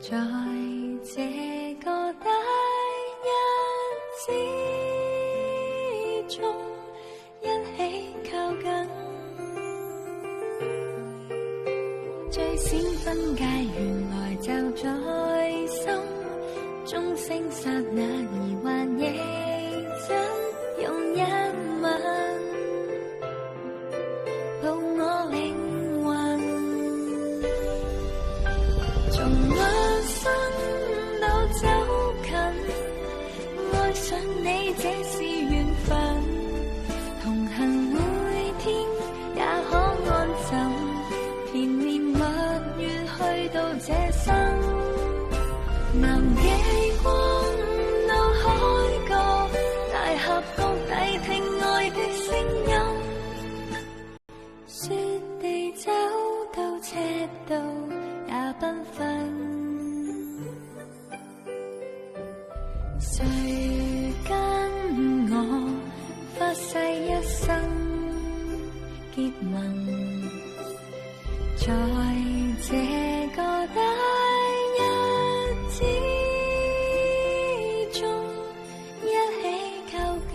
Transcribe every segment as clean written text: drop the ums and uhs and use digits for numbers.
在這個大日子中一起靠近，最閃分界原來就在心鐘聲剎那而還認真用一吻抱我靈魂，從陌生到走近，愛上你這是緣分，同行每天也可安枕，甜言蜜語去到這生，南極光到海角，大峽谷底聽愛的聲音，雪地走到赤道也繽紛，誰跟我發誓一生結盟，在這個大日子中一起靠近。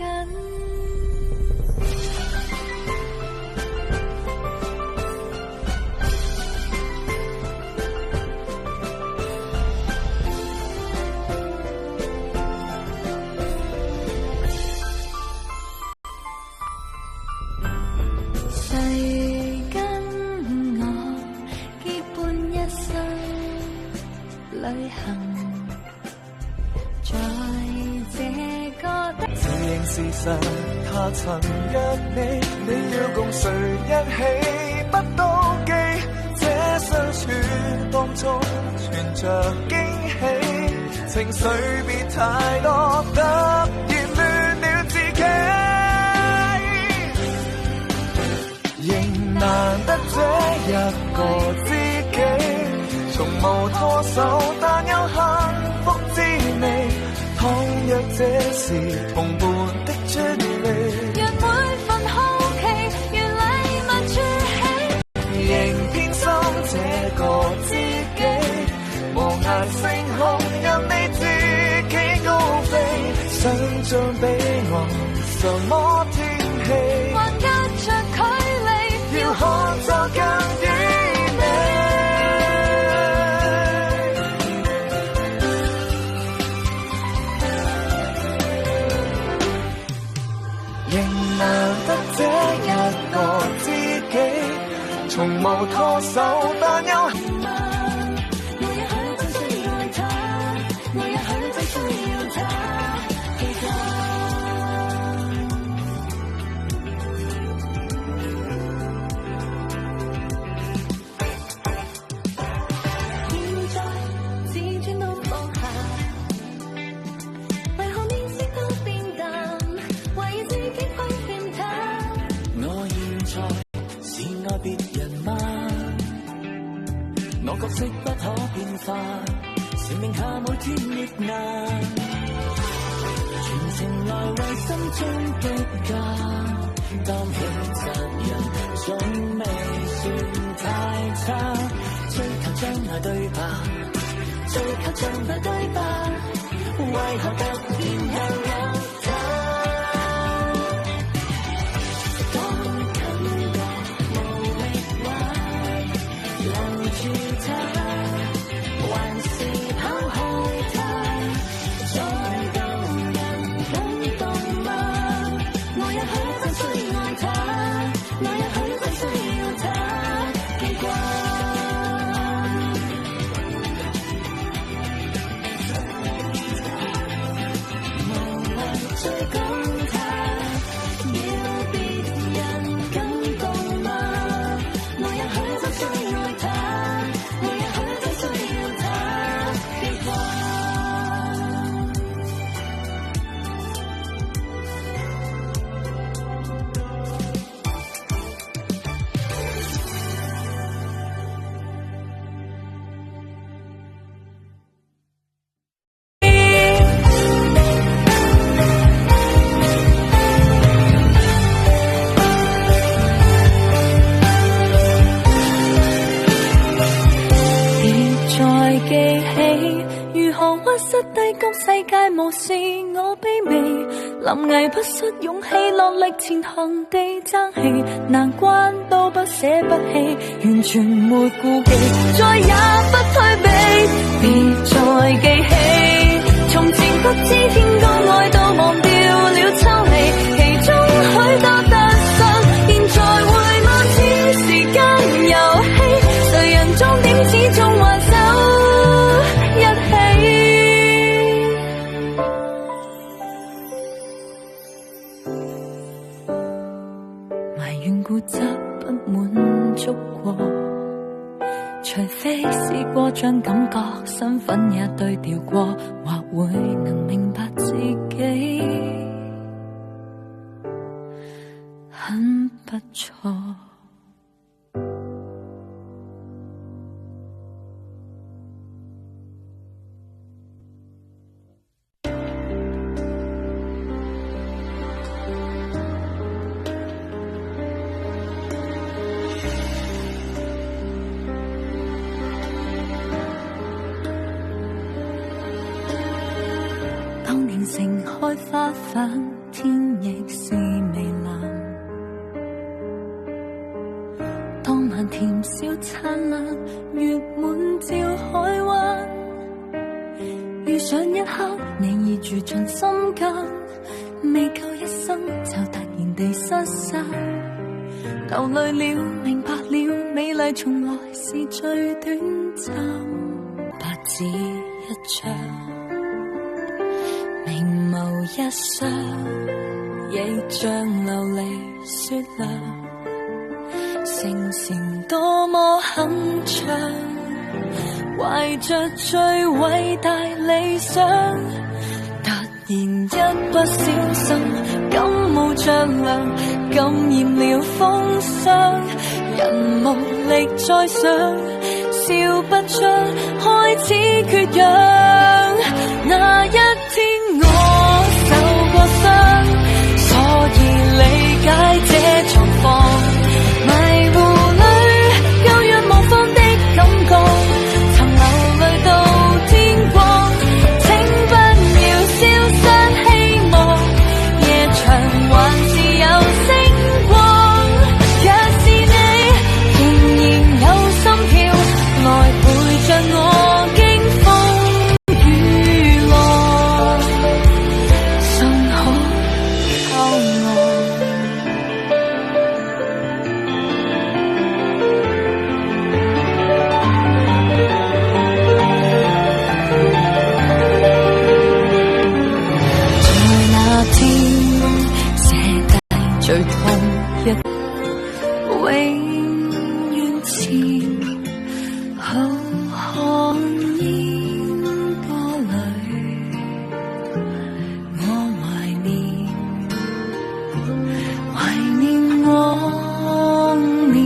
誰跟我結伴一生旅行，在這個這應事實，他曾約你，你要共誰一起不妒忌，這相處當中存着驚喜，情緒別太多，突然亂了自己，仍難得這一個知己，從無拖手，但有幸福滋味。倘若這是同伴的專利，讓每份好奇如禮物儲起，仍偏心這個知己，無涯星空任你自己高飛，想像彼岸什麼天氣，還隔着距離，要看作更完美。仍難得這一個知己，從無拖手，但有我也許真需要他，我也許真需要他記得。現在自尊都放下，為何面色都變淡，懷疑自己虧欠他。我現在是愛別人嗎？我角色不可變化，承命下每天亦難，全程來為心中的家擔起責任，總未算太差。追求將來對吧？追求將來對吧？為何突然又有他？當感覺無力挽留住他，還是拋開他，再夠人感動嗎？我也許真需愛他，我也許真需要他記掛。無謂記起，如何屈膝低谷，世界無視我卑微，臨危不失勇氣，落力前行地爭氣，難關都不捨不棄，完全沒顧忌，再也不退避，別再記起，從前不知天高愛到忘掉了抽離，其中許多得失，現在回望似時間遊戲，誰人終點始終還手一起。埋怨固執不滿足過，除非試過將感覺身份也對調過，或會能明白自己很不錯。當年盛開花瓣，天亦是微藍，當晚甜笑燦爛，月滿照海灣，遇上一刻你已住進心間，未夠一生就突然地失散，流淚了明白了，美麗從來是最短暫，白紙一張，明眸一雙，亦像流離雪亮，聲線多麼鏗鏘，懷着最偉大理想，突然一不小心感冒着涼，感染了風霜，人無力再想，笑不出，開始缺氧，那一天我受過傷，所以理解這狀況，迷糊裏有若無方的感覺，曾流淚到天光，請不要消失希望，夜長還是有星光，若是你仍然有心跳，來陪着我經風雨浪，信可靠我。在那天寫低最痛一永遠前，浩瀚煙波裏，我懷念往年，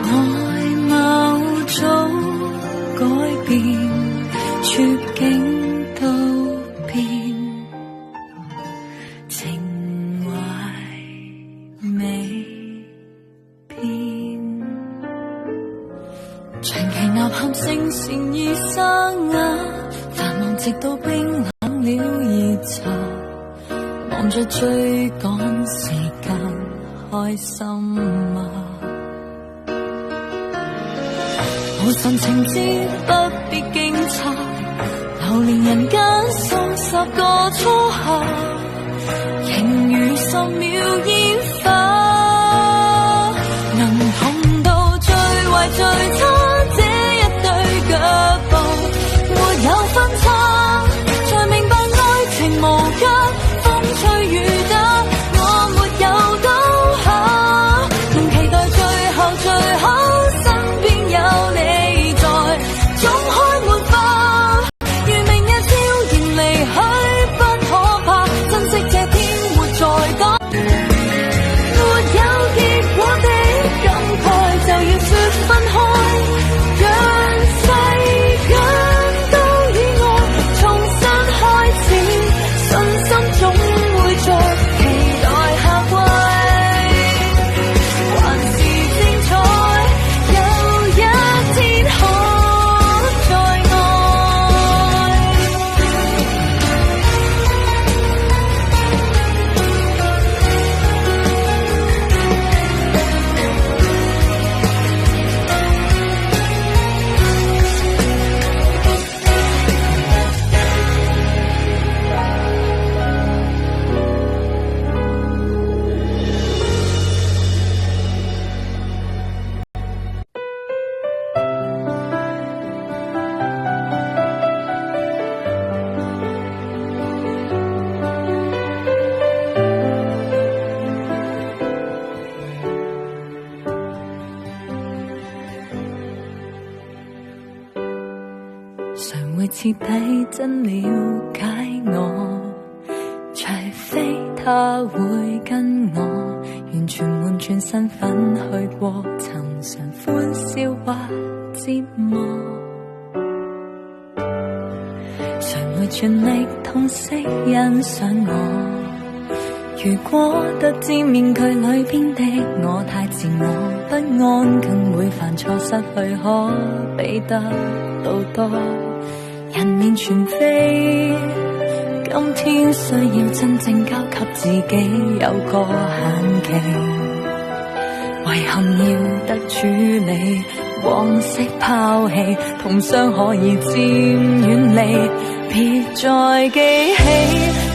外貌早改變，處境都變，情懷未變，長期吶喊聲線已生啞，繁忙直到冰冷了而茶，望着追趕時間開心嗎？無神情節不必驚詫，流連人間數十個初夏，仍如10秒煙花，能同到最壞最差這一對腳步，沒有分岔，才明白愛情無價，風吹雨打，我沒有倒下，能期待最後身邊有你在，總開沒法，如明日悄然離去不可怕，珍惜這天活在當，沒有結果的感慨就要說分開，誰會徹底真了解我？除非他會跟我完全換轉身份去過尋常歡笑或折磨。誰會全力痛惜欣賞我？如果得知面具裏邊的我太自我不安，更會犯錯失去可比得到多。人面全非，今天需要真正交給自己有個限期，遺憾要得處理，往昔拋棄，痛傷可以漸遠離，別再記起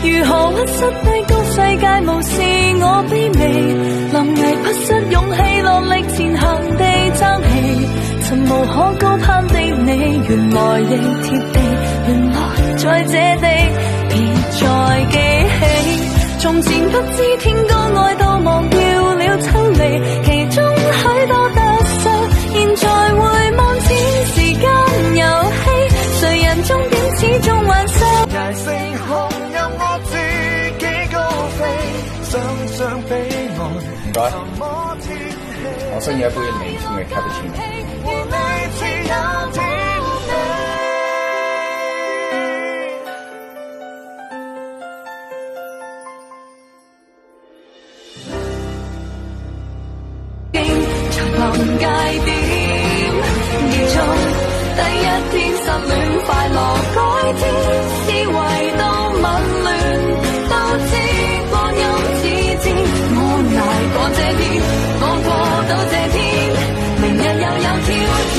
如何屈膝低高世界無視我卑微，臨危不失勇氣落力前行地爭氣，曾無可高攀的你原來亦貼地，原來在這地別再記起，從前不知天高愛到忘掉了抽離，其中許多得失現在回望似時間遊戲，誰人終點始終還是捱成紅任我自己高飛，想想彼岸什麼天氣，我想要一杯微酸嘅 cappuccino。和你似有天臨界點，結束第一天失戀，快樂改天，思維都紊亂，都知光陰似箭，我捱過這天，我過到這天，明日又有挑戰，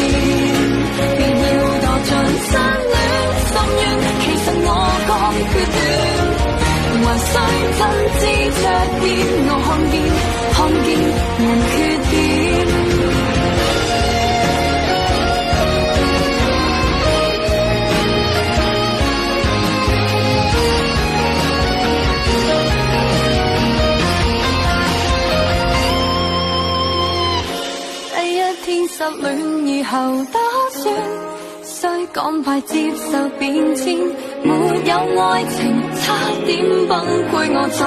便要墮進失戀深淵，其實我講決斷，還需真知灼見，我看見人缺點。失戀以後打算需趕快接受變遷，沒有愛情差點崩潰，我總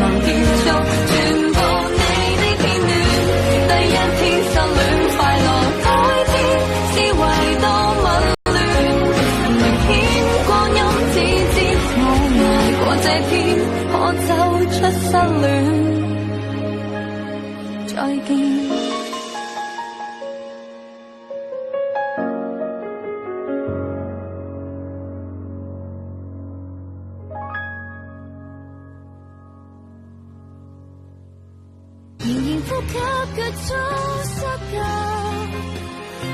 能結束全部你的片段。第一天失戀快樂改天，思維都紊亂，明顯光陰似箭，我捱過這天，可走出失戀，再見。呼吸腳中失腳，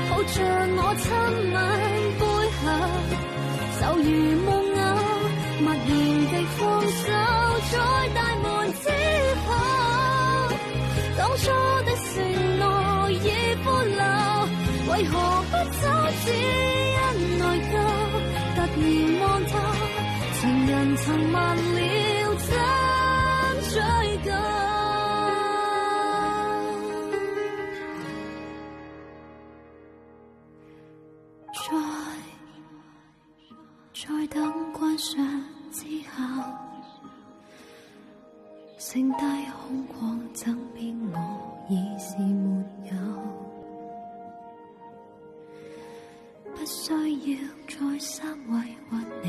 抱着我親吻背後，就如夢偶，默然地放手，在大門之後，當初的承諾已保留，為何不走？只因內疚，突然望透，情人曾問了怎追究？再等關上之後，剩低空曠枕邊我已是沒有，不需要再三委屈你，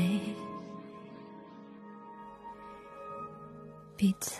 別走。